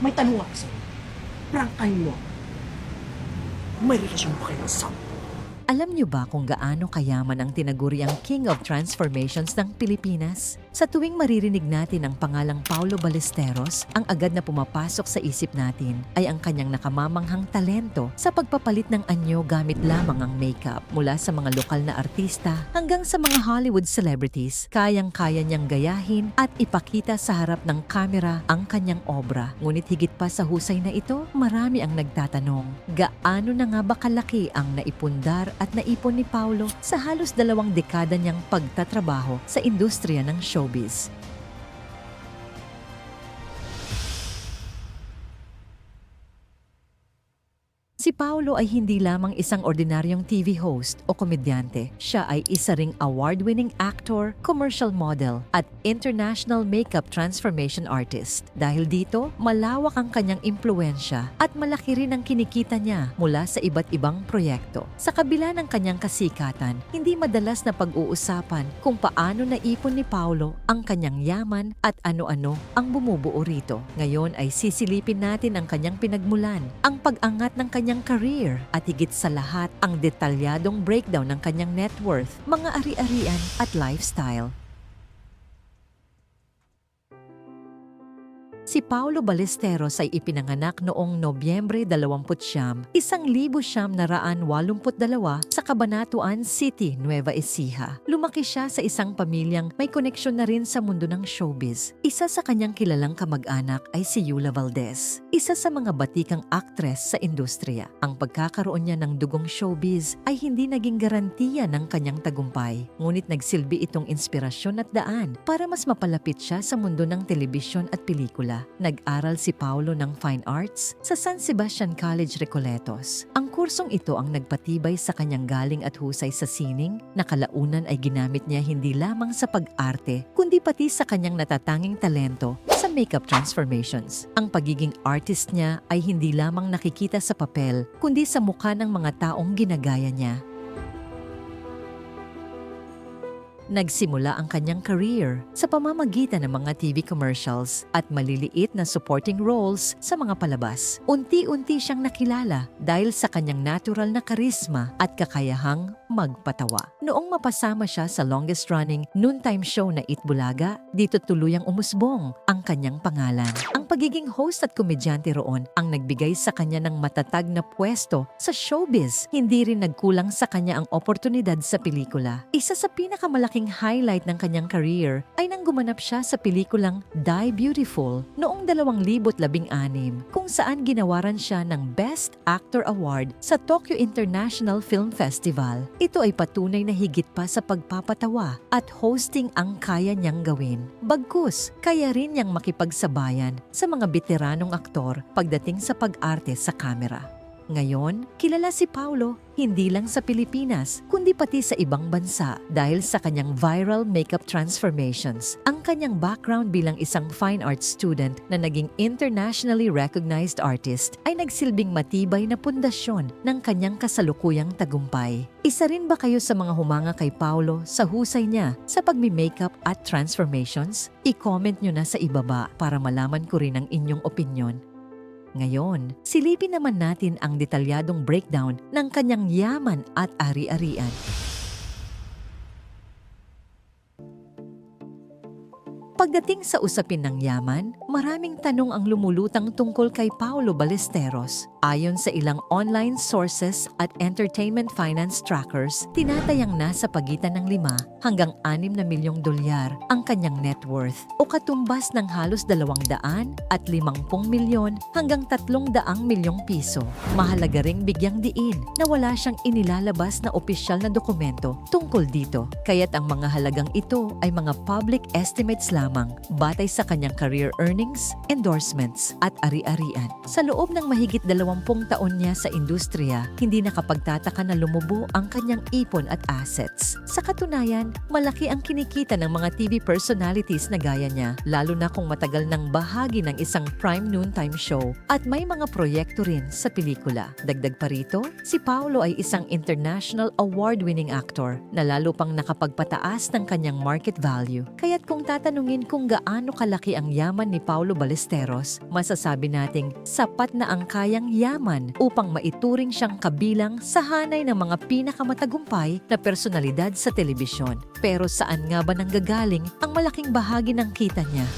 May tanong ako sa'yo. Prangkahin mo. May relasyon ba kayo sa... Alam niyo ba kung gaano kayaman ang tinaguriang King of Transformations ng Pilipinas? Sa tuwing maririnig natin ang pangalang Paulo Ballesteros, ang agad na pumapasok sa isip natin ay ang kanyang nakamamanghang talento sa pagpapalit ng anyo gamit lamang ang makeup. Mula sa mga lokal na artista hanggang sa mga Hollywood celebrities, kayang-kaya niyang gayahin at ipakita sa harap ng kamera ang kanyang obra. Ngunit higit pa sa husay na ito, marami ang nagtatanong, gaano na nga ba kalaki ang naipundar at naipon ni Paulo sa halos 2 dekada niyang pagtatrabaho sa industriya ng showbiz? Si Paulo ay hindi lamang isang ordinaryong TV host o komedyante. Siya ay isa ring award-winning actor, commercial model, at international makeup transformation artist. Dahil dito, malawak ang kanyang impluensya at malaki rin ang kinikita niya mula sa iba't ibang proyekto. Sa kabila ng kanyang kasikatan, hindi madalas na pag-uusapan kung paano naipon ni Paulo ang kanyang yaman at ano-ano ang bumubuo rito. Ngayon ay sisilipin natin ang kanyang pinagmulan, ang pag-angat ng kanyang career at higit sa lahat ang detalyadong breakdown ng kanyang net worth, mga ari-arian at lifestyle. Si Paulo Ballesteros ay ipinanganak noong Nobyembre 29, 1982 sa Cabanatuan City, Nueva Ecija. Lumaki siya sa isang pamilyang may koneksyon na rin sa mundo ng showbiz. Isa sa kanyang kilalang kamag-anak ay si Yula Valdez, isa sa mga batikang aktres sa industriya. Ang pagkakaroon niya ng dugong showbiz ay hindi naging garantiya ng kanyang tagumpay, ngunit nagsilbi itong inspirasyon at daan para mas mapalapit siya sa mundo ng telebisyon at pelikula. Nag-aral si Paulo ng Fine Arts sa San Sebastian College, Recoletos. Ang kursong ito ang nagpatibay sa kanyang galing at husay sa sining, na kalaunan ay ginamit niya hindi lamang sa pag-arte, kundi pati sa kanyang natatanging talento sa makeup transformations. Ang pagiging artist niya ay hindi lamang nakikita sa papel, kundi sa mukha ng mga taong ginagaya niya. Nagsimula ang kanyang career sa pamamagitan ng mga TV commercials at maliliit na supporting roles sa mga palabas. Unti-unti siyang nakilala dahil sa kanyang natural na karisma at kakayahang magpatawa. Noong mapasama siya sa longest-running noontime show na Itbulaga, dito tuluyang umusbong ang kanyang pangalan. Ang pagiging host at komedyante roon ang nagbigay sa kanya ng matatag na pwesto sa showbiz. Hindi rin nagkulang sa kanya ang oportunidad sa pelikula. Isa sa pinakamalaking highlight ng kanyang career ay nang gumanap siya sa pelikulang Die Beautiful noong 2016, kung saan ginawaran siya ng Best Actor Award sa Tokyo International Film Festival. Ito ay patunay na higit pa sa pagpapatawa at hosting ang kaya niyang gawin. Bagkus, kaya rin niyang makipagsabayan sa mga veteranong aktor pagdating sa pag-arte sa kamera. Ngayon, kilala si Paulo hindi lang sa Pilipinas, kundi pati sa ibang bansa dahil sa kanyang viral makeup transformations. Ang kanyang background bilang isang fine arts student na naging internationally recognized artist ay nagsilbing matibay na pundasyon ng kanyang kasalukuyang tagumpay. Isa rin ba kayo sa mga humanga kay Paulo sa husay niya sa pagmi-makeup at transformations? I-comment nyo na sa ibaba para malaman ko rin ang inyong opinyon. Ngayon, silipin naman natin ang detalyadong breakdown ng kanyang yaman at ari-arian. Pagdating sa usapin ng yaman, maraming tanong ang lumulutang tungkol kay Paulo Ballesteros. Ayon sa ilang online sources at entertainment finance trackers, tinatayang nasa pagitan ng 5 hanggang 6 na milyong dolyar ang kanyang net worth o katumbas ng halos 200 at 50 milyon hanggang 300 milyong piso. Mahalaga ring bigyang diin na wala siyang inilalabas na opisyal na dokumento tungkol dito, kaya't ang mga halagang ito ay mga public estimates lamang batay sa kanyang career earnings, endorsements at ari-arian. Sa loob ng mahigit 20 taon niya sa industriya, hindi nakapagtataka na lumubo ang kanyang ipon at assets. Sa katunayan, malaki ang kinikita ng mga TV personalities na gaya niya, lalo na kung matagal ng bahagi ng isang prime noontime show at may mga proyekto rin sa pelikula. Dagdag pa rito, si Paulo ay isang international award-winning actor na lalo pang nakapagpataas ng kanyang market value. Kaya't kung tatanungin natin kung gaano kalaki ang yaman ni Paulo Ballesteros, masasabi nating sapat na ang kayang yaman upang maituring siyang kabilang sa hanay ng mga pinakamatagumpay na personalidad sa telebisyon. Pero saan nga ba nanggagaling ang malaking bahagi ng kita niya?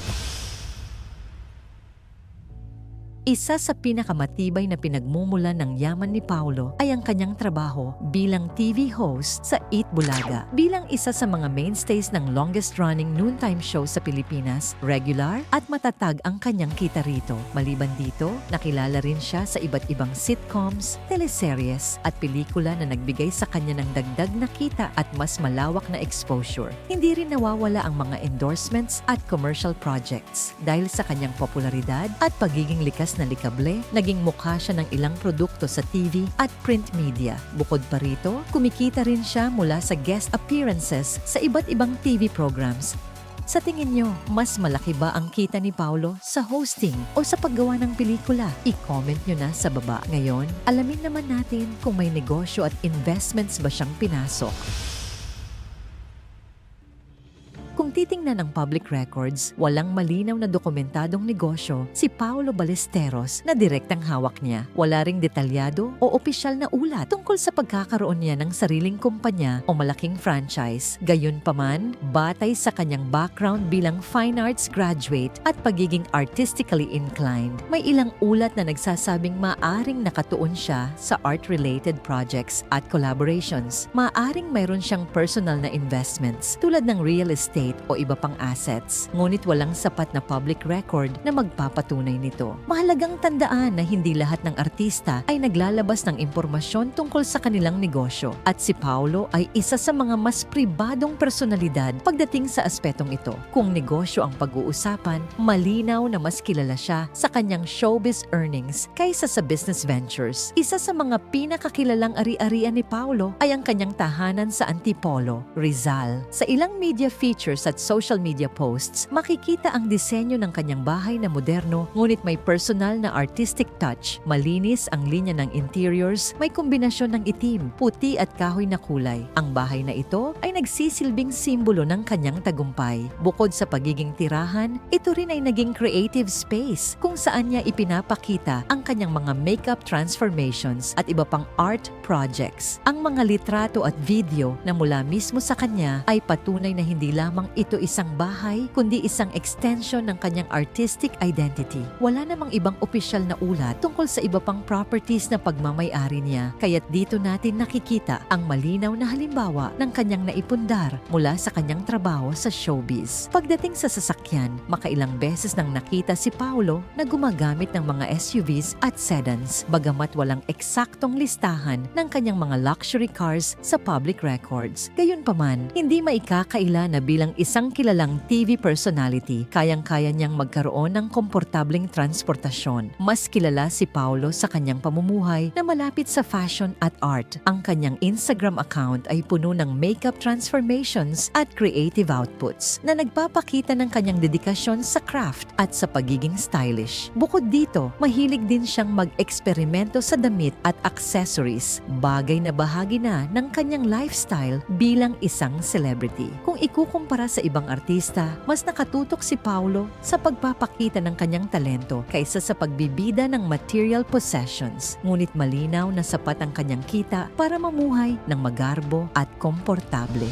Isa sa pinakamatibay na pinagmumulan ng yaman ni Paulo ay ang kanyang trabaho bilang TV host sa Eat Bulaga. Bilang isa sa mga mainstays ng longest-running noontime show sa Pilipinas, regular at matatag ang kanyang kita rito. Maliban dito, nakilala rin siya sa iba't ibang sitcoms, teleseryes at pelikula na nagbigay sa kanya ng dagdag na kita at mas malawak na exposure. Hindi rin nawawala ang mga endorsements at commercial projects dahil sa kanyang popularidad at pagiging likas na likable, naging mukha siya ng ilang produkto sa TV at print media. Bukod pa rito, kumikita rin siya mula sa guest appearances sa iba't ibang TV programs. Sa tingin nyo, mas malaki ba ang kita ni Paulo sa hosting o sa paggawa ng pelikula? I-comment nyo na sa baba. Ngayon, alamin naman natin kung may negosyo at investments ba siyang pinasok. Kung titingnan ang public records, walang malinaw na dokumentadong negosyo si Paulo Ballesteros na direktang hawak niya. Wala ring detalyado o opisyal na ulat tungkol sa pagkakaroon niya ng sariling kumpanya o malaking franchise. Gayunpaman, batay sa kanyang background bilang fine arts graduate at pagiging artistically inclined, may ilang ulat na nagsasabing maaring nakatuon siya sa art-related projects at collaborations. Maaring mayroon siyang personal na investments tulad ng real estate o iba pang assets, ngunit walang sapat na public record na magpapatunay nito. Mahalagang tandaan na hindi lahat ng artista ay naglalabas ng impormasyon tungkol sa kanilang negosyo at si Paulo ay isa sa mga mas pribadong personalidad pagdating sa aspetong ito. Kung negosyo ang pag-uusapan, malinaw na mas kilala siya sa kanyang showbiz earnings kaysa sa business ventures. Isa sa mga pinakakilalang ari-arian ni Paulo ay ang kanyang tahanan sa Antipolo, Rizal. Sa ilang media features at social media posts, makikita ang disenyo ng kanyang bahay na moderno ngunit may personal na artistic touch. Malinis ang linya ng interiors, may kombinasyon ng itim, puti at kahoy na kulay. Ang bahay na ito ay nagsisilbing simbolo ng kanyang tagumpay. Bukod sa pagiging tirahan, ito rin ay naging creative space kung saan niya ipinapakita ang kanyang mga makeup transformations at iba pang art projects. Ang mga litrato at video na mula mismo sa kanya ay patunay na hindi lamang ito isang bahay, kundi isang extension ng kanyang artistic identity. Wala namang ibang opisyal na ulat tungkol sa iba pang properties na pagmamay-ari niya, kaya't dito natin nakikita ang malinaw na halimbawa ng kanyang naipundar mula sa kanyang trabaho sa showbiz. Pagdating sa sasakyan, makailang beses nang nakita si Paulo na gumagamit ng mga SUVs at sedans, bagamat walang eksaktong listahan ng kanyang mga luxury cars sa public records. Gayunpaman, hindi maikakaila na bilang isang kilalang TV personality, kayang-kaya niyang magkaroon ng komportableng transportasyon. Mas kilala si Paulo sa kanyang pamumuhay na malapit sa fashion at art. Ang kanyang Instagram account ay puno ng makeup transformations at creative outputs na nagpapakita ng kanyang dedikasyon sa craft at sa pagiging stylish. Bukod dito, mahilig din siyang mag-eksperimento sa damit at accessories, bagay na bahagi na ng kanyang lifestyle bilang isang celebrity. Kung ikukumpara sa ibang artista, mas nakatutok si Paulo sa pagpapakita ng kanyang talento kaysa sa pagbibida ng material possessions. Ngunit malinaw na sapat ang kanyang kita para mamuhay ng magarbo at komportable.